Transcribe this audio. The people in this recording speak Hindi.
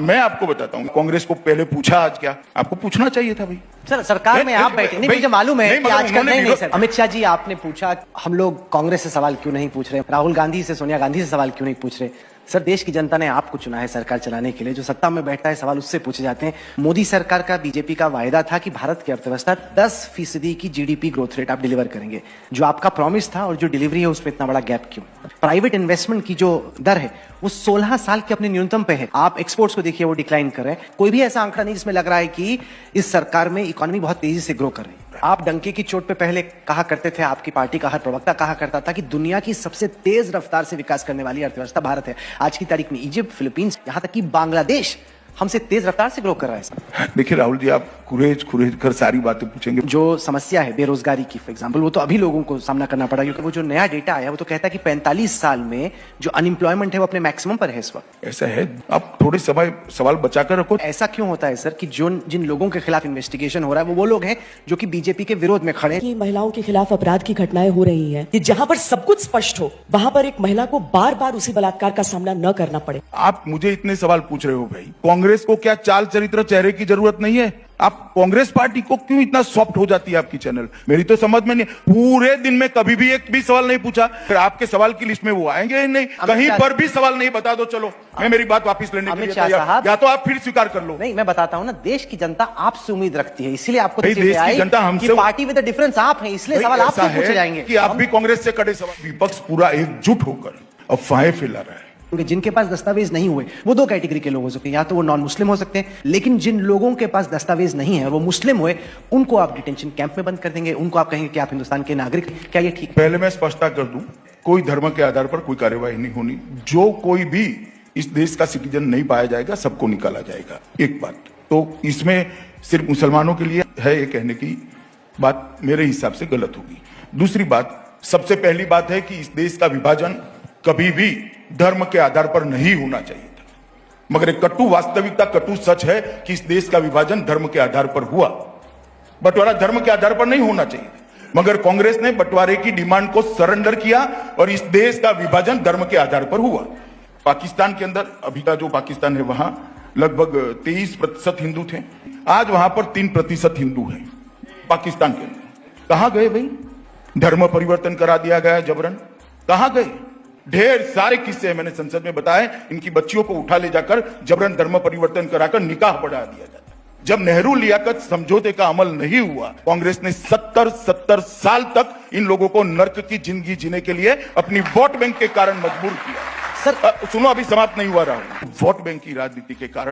मैं आपको बताता हूँ, कांग्रेस को पहले पूछा आज क्या, आपको पूछना चाहिए था भाई। सर सरकार में आप बैठे नहीं, मुझे मालूम है कि आजकल नहीं सर। अमित शाह जी आपने पूछा हम लोग कांग्रेस से सवाल क्यों नहीं पूछ रहे, राहुल गांधी से सोनिया गांधी से सवाल क्यों नहीं पूछ रहे। सर देश की जनता ने आपको चुना है सरकार चलाने के लिए, जो सत्ता में बैठता है सवाल उससे पूछे जाते हैं। मोदी सरकार का बीजेपी का वायदा था कि भारत की अर्थव्यवस्था 10% की जीडीपी ग्रोथ रेट आप डिलीवर करेंगे। जो आपका प्रॉमिस था और जो डिलीवरी है उसमें इतना बड़ा गैप क्यों। प्राइवेट इन्वेस्टमेंट की जो दर है वो 16 साल के अपने न्यूनतम पे है। आप एक्सपोर्ट्स को देखिए वो डिक्लाइन कर रहे हैं। कोई भी ऐसा आंकड़ा नहीं जिसमें लग रहा है कि इस सरकार में इकोनॉमी बहुत तेजी से ग्रो कर रही है। आप डंके की चोट पे पहले कहा करते थे, आपकी पार्टी का हर प्रवक्ता कहा करता था कि दुनिया की सबसे तेज रफ्तार से विकास करने वाली अर्थव्यवस्था भारत है। आज की तारीख में इजिप्ट, फिलीपींस, यहां तक कि बांग्लादेश हमसे तेज रफ्तार से ग्रो कर रहा है। देखिए राहुल जी, आप कुरेज कर सारी बातें पूछेंगे। जो समस्या है बेरोजगारी की फॉर एग्जांपल, वो तो अभी लोगों को सामना करना पड़ा, क्योंकि वो जो नया डेटा आया वो तो कहता है कि 45 साल में जो अनएम्प्लॉयमेंट है वो अपने मैक्सिमम पर है इस वक्त। ऐसा है, आप थोड़े सवाल बचाकर रखो। ऐसा क्यों होता है सर कि जिन लोगों के खिलाफ इन्वेस्टिगेशन हो रहा है वो लोग हैं जो कि बीजेपी के विरोध में खड़े हैं। महिलाओं के खिलाफ अपराध की घटनाएं हो रही हैं, कि जहां पर सब कुछ स्पष्ट हो वहां पर एक महिला को बार बार उसी बलात्कार का सामना न करना पड़े। आप मुझे इतने सवाल पूछ रहे हो भाई, कांग्रेस को क्या चाल चरित्र चेहरे की जरूरत नहीं है? आप कांग्रेस पार्टी को क्यों इतना सॉफ्ट हो जाती है आपकी चैनल? मेरी तो समझ में नहीं, पूरे दिन में कभी भी एक भी सवाल नहीं पूछा, फिर आपके सवाल की लिस्ट में वो आएंगे ही नहीं। कहीं पर भी सवाल नहीं, बता दो चलो मैं मेरी बात वापस लेने के लिए तैयार, या तो आप फिर स्वीकार कर लो। नहीं मैं बताता हूं ना, देश की जनता आपसे उम्मीद रखती है, इसलिए आपको देश की जनता हमसे, पार्टी विद डिफरेंस आप हैं, इसलिए सवाल आपसे पूछे जाएंगे कि आप भी कांग्रेस से कड़े सवाल। विपक्ष पूरा एकजुट होकर अफवाहें फैला रहा है। जिनके पास दस्तावेज नहीं हुए वो दो कैटेगरी के लोग हो सकते हैं, या तो वो नॉन मुस्लिम हो सकते हैं, लेकिन जिन लोगों के पास दस्तावेज नहीं है वो मुस्लिम हुए, उनको आप डिटेंशन कैंप में बंद कर देंगे, उनको आप कहेंगे कि आप हिंदुस्तान के नागरिक। क्या ये ठीक? पहले मैं स्पष्टता कर दूं, कोई धर्म के आधार पर कोई कार्यवाही नहीं होनी। जो कोई भी इस देश का सिटीजन नहीं पाया जाएगा सबको निकाला जाएगा। एक बात तो इसमें सिर्फ मुसलमानों के लिए है, ये कहने की बात मेरे हिसाब से गलत होगी। दूसरी बात, सबसे पहली बात है कि इस देश का विभाजन कभी भी धर्म के आधार पर नहीं होना चाहिए था, मगर एक कटु वास्तविकता, कटु सच है कि इस देश का विभाजन धर्म के आधार पर हुआ। बंटवारा धर्म के आधार पर नहीं होना चाहिए, मगर कांग्रेस ने बंटवारे की डिमांड को सरेंडर किया और इस देश का विभाजन धर्म के आधार पर हुआ। पाकिस्तान के अंदर, अभी का जो पाकिस्तान है वहां लगभग 23% हिंदू थे, आज वहां पर 3% हिंदू हैं। पाकिस्तान के अंदर कहां गए भाई? धर्म परिवर्तन करा दिया गया जबरन, कहां गए? ढेर सारे किस्से मैंने संसद में बताए, इनकी बच्चियों को उठा ले जाकर जबरन धर्म परिवर्तन कराकर निकाह पढ़ा दिया जाता। जब नेहरू लियाकत समझौते का अमल नहीं हुआ, कांग्रेस ने 70 साल तक इन लोगों को नर्क की जिंदगी जीने के लिए अपनी वोट बैंक के कारण मजबूर किया। सर सुनो, अभी समाप्त नहीं हुआ रहा, वोट बैंक की राजनीति के कारण